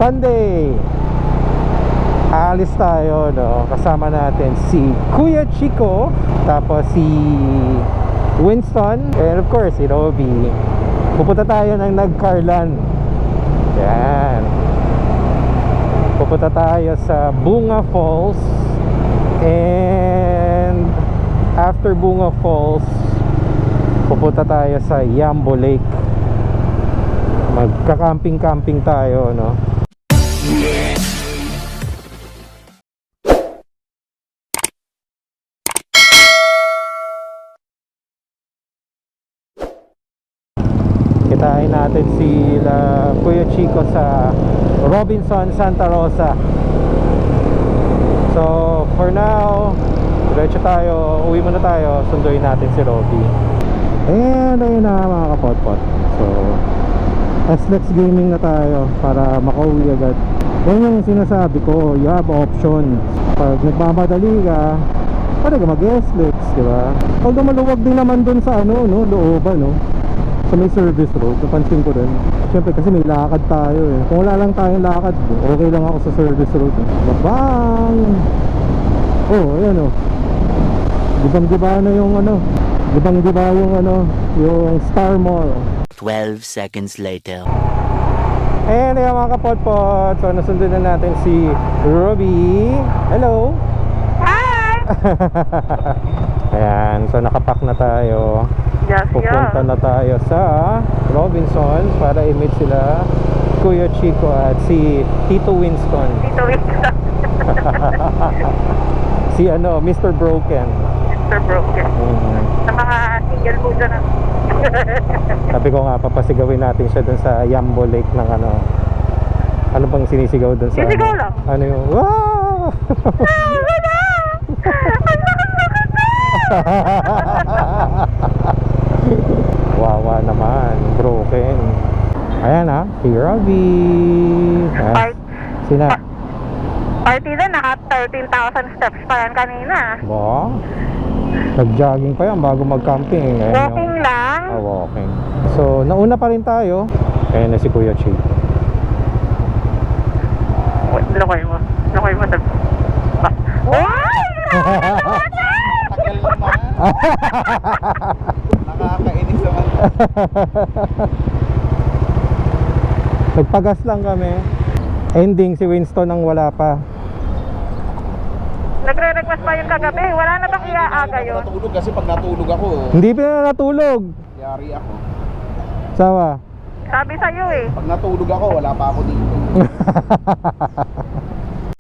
Sunday. Aalis tayo, no? Kasama natin si Kuya Chico, tapos si Winston, and of course si Robby. Pupunta tayo ng Nagcarlan. Yan. Pupunta tayo sa Bunga Falls. And after Bunga Falls, pupunta tayo sa Yambo Lake. Magka-camping-camping tayo, no? Kitain natin si Kuya Chico sa Robinson Santa Rosa. So for now, diretso tayo, uwi muna tayo, sunduin natin si Robby. And ayun na mga kapotpot. So SLEX Gaming na tayo para makauwi agad. Yan yung sinasabi ko, you have options. Pag nagmamadali ka, pwede ka mag-SLEX, diba? Although maluwag din naman dun sa ano, no, looban, no? Sa may service road, napansin ko rin. Siyempre kasi may lakad tayo eh. Kung wala lang tayong lakad, okay lang ako sa service road eh. Babang! Oh, ayan oh. Dibang-diba na yung ano. Dibang-diba yung ano, yung Star Mall. 12 seconds later. And ayan mga kapotpot. So nasundan na natin si Robby. Hello! Hi! Ayan, so nakapack na tayo. Yes, Pupunta na tayo sa Robinsons para i-meet sila Kuya Chico at si Tito Winston. Tito Winston. Si ano, Mr. Broken. Mr. Broken. Sa mga single mo dyan. Sabi ko nga, papasigawin natin siya dun sa Yambo Lake ng ano. Ano bang sinisigaw dun sa Sisigaw ano? lang. Ano yung wow! Wala! Ang lakas-lakas na! Wawa naman, broken. Ayan ha, si Robby. Sina? Partida, naka 13,000 steps pa yan kanina. Ba? Nag-jogging pa yan bago mag-camping. Ayan Walking yung, lang. walking. So, nauna pa rin tayo. Ayan na si Kuya Chico. Lokoy mo. Lokoy mo. Wow! Tagal naman. Nakakainis naman. Nagpagas lang kami. Ending si Winston ang wala pa. Nagre-request pa yun kagabi. Wala na bang iaaga yun? Natulog kasi pag natulog ako, Hindi pa na natulog. yari ako. Sawa. Sabi sa'yo eh. Pag natulog ako, wala pa ako dito.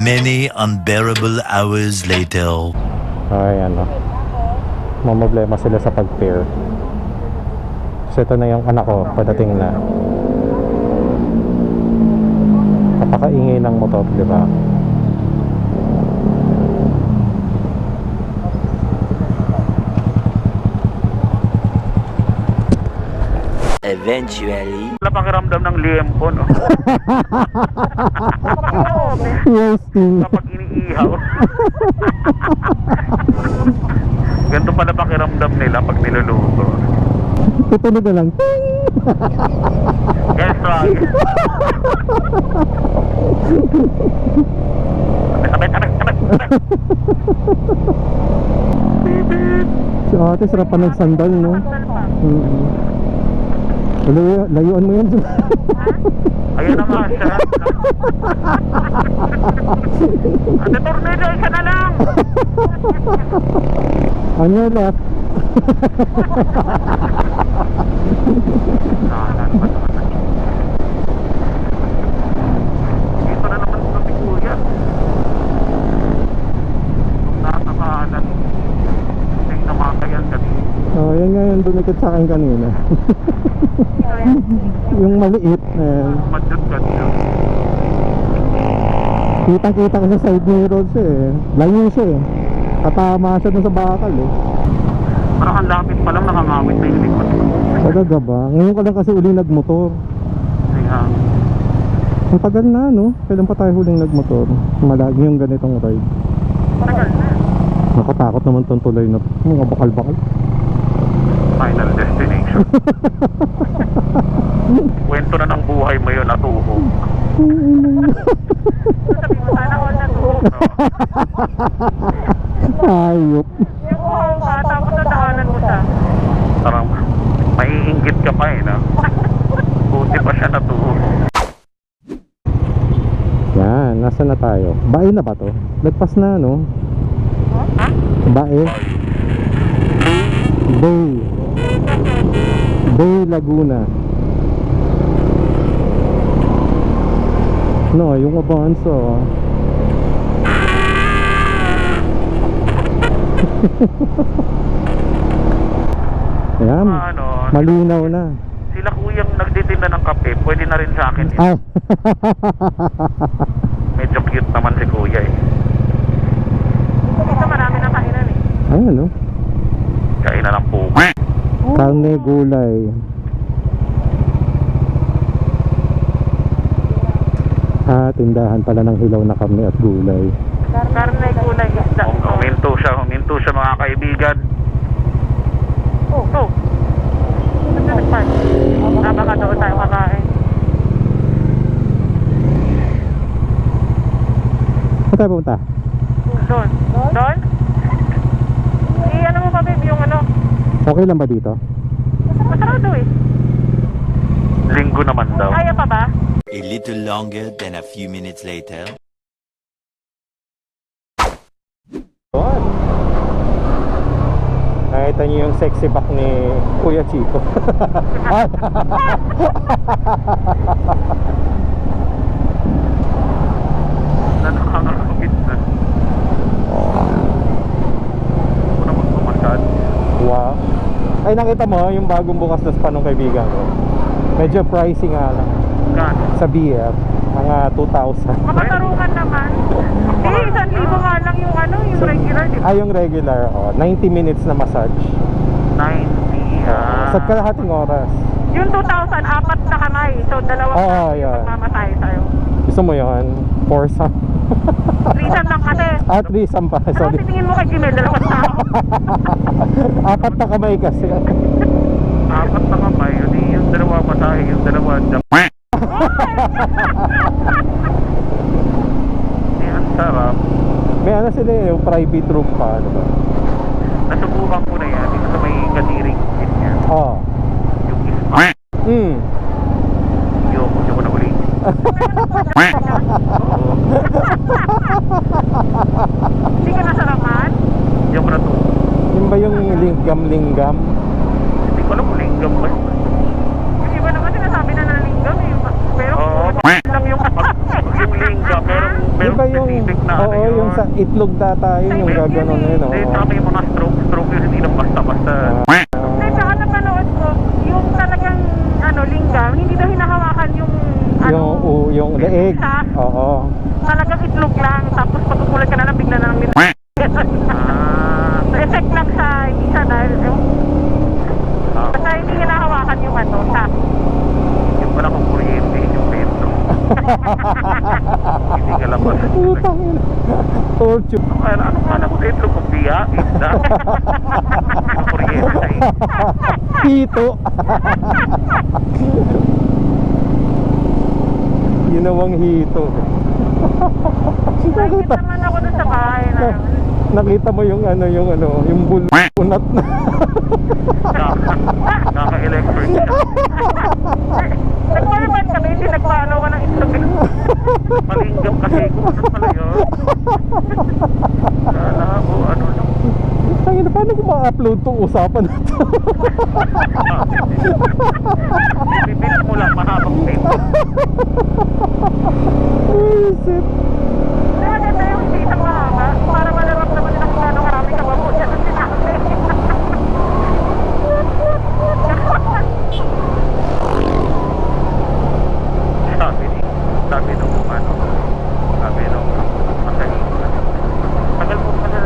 Many unbearable hours later. Ay, ano. Mamblema sila sa pag-pair. So ito na yung anak ko, padating na. Napakaingay ng motor, di ba? Eventually. Wala pakiramdam ng liempo, no? Roasting. Kapag iniihaw. Ganito pala pakiramdam nila pag niluluto. Tutunog na lang. Yes, right. Sabit. Si ate, sarap pa ng sandal, no? Layuan mo yan. Ayun na nga siya. Ate Tornado, isa na lang. On your left. Dito na naman kami kuya. Nakakalan. Hindi namatayan kami. Oh, yan nga yung dumikit sa akin kanina. Yung maliit. Madjot ka niya. Kitang-kita ko sa side mirror siya eh. Layo siya eh. Tatama siya dun sa bakal eh. Parang ang lapit pa lang nakangawit na yung likod. Talaga ba? Ngayon ka lang kasi uling nagmotor. Kaya, Ang tagal na, no? Kailan pa tayo huling nagmotor? Malagi yung ganitong ride. tagal na. Nakatakot naman tong tulay na mga bakal-bakal. Final destination. Kwento na ng buhay mo yun at uho. Sabi mo, sana all na to. Ayop. Yung buhong ka, tapos nadaanan mo siya. Parang maiinggit ka pa eh, no? Buti pa siya natuho. Yan, nasa na tayo? Bae na ba to? Lagpas na, no? Ha? Bae. Bay. Bay Laguna. No, yung Avanza. Ayan, Ano, malinaw na. sila kuyang nagtitinda ng kape, pwede na rin sa akin. Ay. Medyo cute naman si kuya eh. Dito marami na kainan eh. Ayan, no? Kain na lang po. Karne, gulay. Tindahan pala ng hilaw na karne at gulay. Karne, gulay, isda. Huminto siya mga kaibigan. Oh, oh. Ba't na nagpark? Baka doon tayo kakain. Saan tayo pumunta? Doon. Doon? Ano mo pa, babe, yung ano? Okay lang ba dito? Masarado eh. Linggo naman daw. Kaya pa ba? A little longer than a few minutes later. Doon. Nakita niyo yung sexy back ni Kuya Chico. Nakakakapit na. Ako naman pumasad. Wow. Ay, nakita mo yung bagong bukas na spa nung kaibigan ko. Medyo pricey nga lang. Gano? Sa BF, mga 2,000. Makatarungan naman. Eh, 1,000 nga lang yung ano, yung regular, di ba? Ay, yung regular, 90 minutes na massage. 90 Sa kalahating oras. Yung 2,000, apat na kamay. So, dalawang Oo, kamay yun. yung magmamasahe sa'yo. Gusto mo yun? Foursome. Threesome lang kasi. Threesome pa, Ano sorry. titingin mo kay Gmail? Dalawang tao. Apat na kamay kasi. Apat na kamay, yun yung dalawa masahe, yung dalawa ang sarap. May ano sila yung private room pa, ano ba? Nasubukan ko na yan, dito sa may kadiring yan. Oo. Yung ispa. Yung ko na uli. Oo. Hindi ka nasarapan? Yung ko na to. Yung ba yung linggam-linggam? Hindi ko alam kung linggam ba yun. Yung iba naman sinasabi na nalinggam eh. Pero Oo. lang yung Yung linggam, Di merong ba yung, specific na ano oo, yun. yung sa itlog data yun, yung gaganon yun, Hindi, oo. saka yung mga stroke yun, hindi lang basta-basta. Hindi, saka napanood ko, yung talagang ano, linggam, hindi daw hinahawakan yung ano, Yung leeg, isa. oo. Talagang itlog lang, tapos pagkukulat ka na lang, bigla na lang nila. Ah, Effect lang sa isa dahil, ah, basta hindi hinahawakan yung ano, sa yung pala kung kuryente, yung peso. Hindi ka labas. Putang ina. Torture. Ano kala ko dentro kung biya, isda. Yung kuryente. Pito. Ginawang hito. nakikita naman ako dun sa bahay na Nakita mo yung yung bulunat na. Kaka-electric siya. nagpalipan kami, hindi nagpaano ka ng itlog. Malinggam kasi kung ano pala yun. Kala ko ano lang. Tangina, paano ko ma-upload tong usapan na to? Bibili mo lang mahabang tape. Bullshit. Di ba ganda yung hindi isang mahaba? Para malarap naman nila kung gano'ng karami kababu dyan ang sinabi. Sabi nung masalita. Tagal mo pa na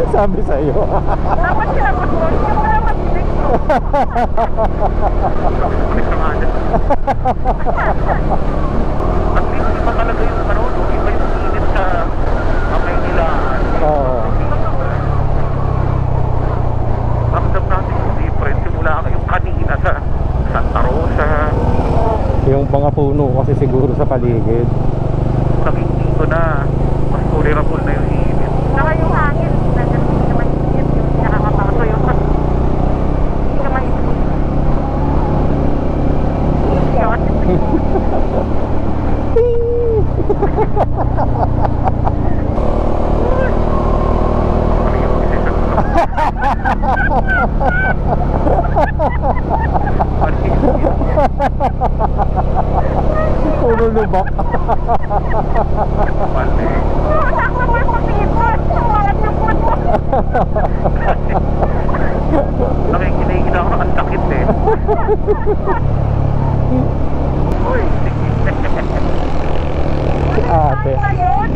Sabi sa'yo. Dapat sinabot mo, hindi mo na matinig mo. At least iba talaga yung ano, iba yung init sa kamay nila. Oo. Ramdam natin yung difference simula yung kanina sa Santa Rosa. Yung Mga puno kasi siguro sa paligid. Nakikita ko na. Mas tolerable na yung init. Saka yung hangin, hindi naman init yung nakakapaso yung hindi naman init. Ano yung decision ko? Ano yung Puro lubak. mali? Sakto mo yung pagpipot. Walang yung puto. Nakikinig ako. Ang sakit eh. Uy, Si ate. Ayun.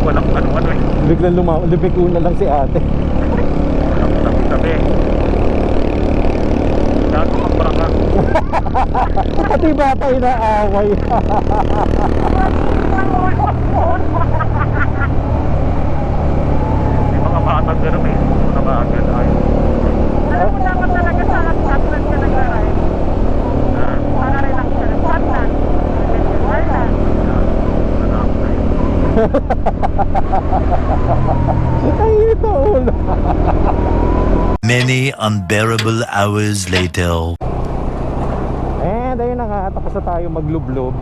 walang ano eh. Biglang lumiko na lang si ate. Walang sabi-sabi. Gago kang barangay. Pati bata inaaway. May mga bata pero may mga bagay ay. Alam mo dapat talaga sa Scotland ka nag-aray. Para relax ka ng Scotland. Ireland. Ay, ito ulo. Many unbearable hours later. And ayun na nga, tapos na tayo maglublob.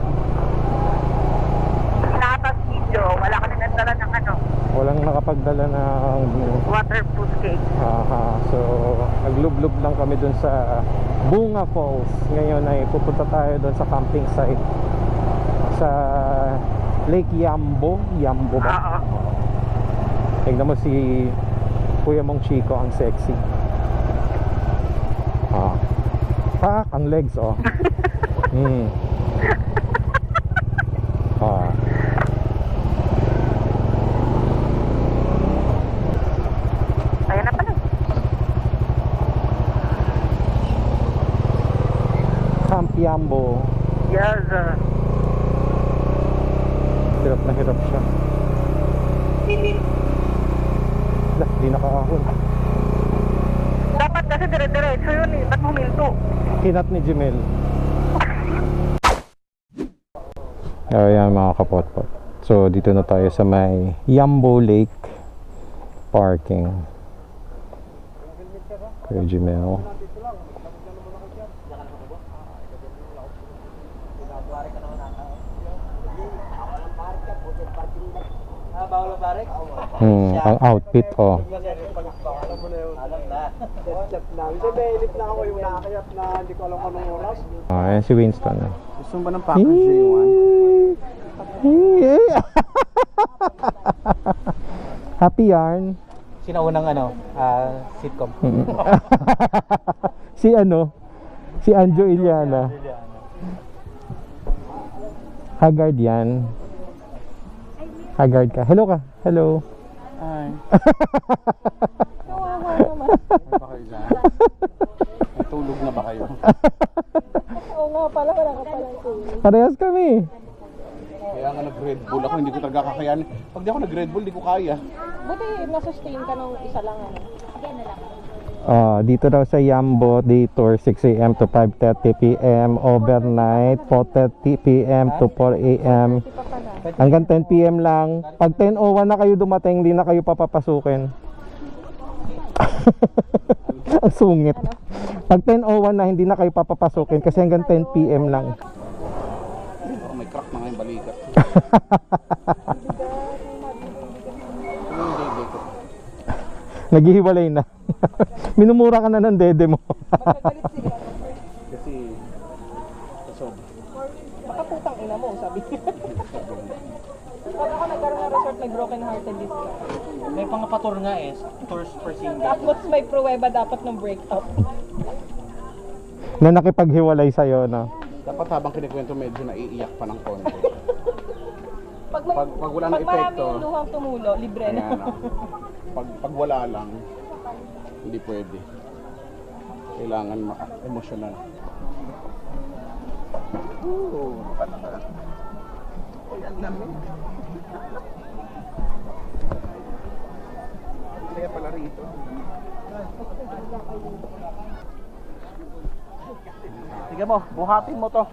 Nakapag video, wala ka na nagdala ng ano, Walang nakapagdala ng waterproof cake. So naglublob lang kami dun sa Bunga Falls. Ngayon ay pupunta tayo dun sa camping site sa Lake Yambo. Yambo ba? Oo. Tignan mo si Kuya mong Chico, ang sexy. Pak, ang legs oh. Ayan na pala. Camp Yambo. Yes. Hirap na hirap siya. Di nakahon. Dapat kasi dire-diretso yun eh. Ba't huminto? Kinat ni Jimel. Ayan mga kapotpot. So dito na tayo sa may Yambo Lake parking. Kuya Jimel. Ang outfit oh. Ayan si Winston. Gusto mo ba ng package J1? Happy yarn. Sino unang sitcom? Si ano? Si Anjo Iliana. Haggard yan. Haggard ka. Hello ka. Hello. Ay. Kawawa naman. Ano ba kayo dyan? Natulog na ba kayo? Oo nga pala, wala ka palang tulog. Parehas kami. Kaya nga nag-Red Bull ako, hindi ko talaga kakayanin. Pag di ako nag-Red Bull, di ko kaya. Buti nasustain ka nung isa lang ano. Dito daw sa Yambo, day tour 6 a.m. to 5:30 p.m. Overnight 4:30 p.m. to 4 a.m. Hanggang 10 p.m. lang. Pag 10:01 na kayo dumating, hindi na kayo papapasukin. Ang sungit. Pag 10:01 na, hindi na kayo papapasukin kasi hanggang 10 p.m. lang. Oh, may crack na nga yung balikat. Naghihiwalay na. Minumura ka na ng dede mo. Kasi, Baka putang ina mo, sabi niya. Pag ako nagkaroon ng resort, may broken hearted list ka. May pangapatur nga tours per single. Tapos may pruweba dapat ng breakup. Na nakipaghiwalay sa'yo, no? dapat habang kinikwento medyo naiiyak pa ng konti. Pag wala ng marami epekto, yung luhang tumulo, libre na. ayan, pag wala lang, hindi pwede. Kailangan emotional. Kaya pala rito. Sige mo, buhatin mo to.